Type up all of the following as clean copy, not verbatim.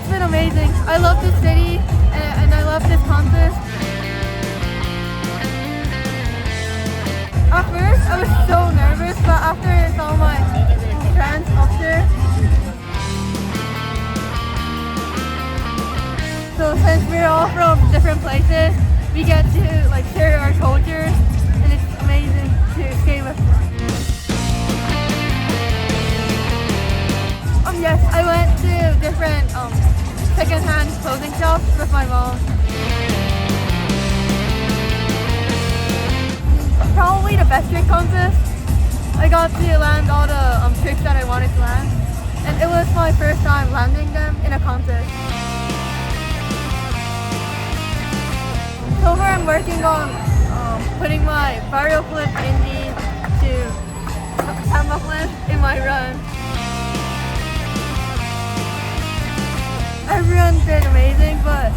It's been amazing. I love this city and I love this contest. At first, I was so nervous, but after I saw my friends up there, so since we're all from different places, we get to like share our cultures, and it's amazing to skate with them. Yes, I went to different second-hand clothing shops with my mom. Probably the best trick contest. I got to land all the tricks that I wanted to land, and it was my first time landing them in a contest. So far I'm working on putting my barrel flip indie to samba flip in my run. Everyone did amazing, but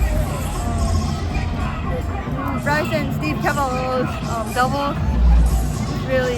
Bryce and Steve Cavallo's double really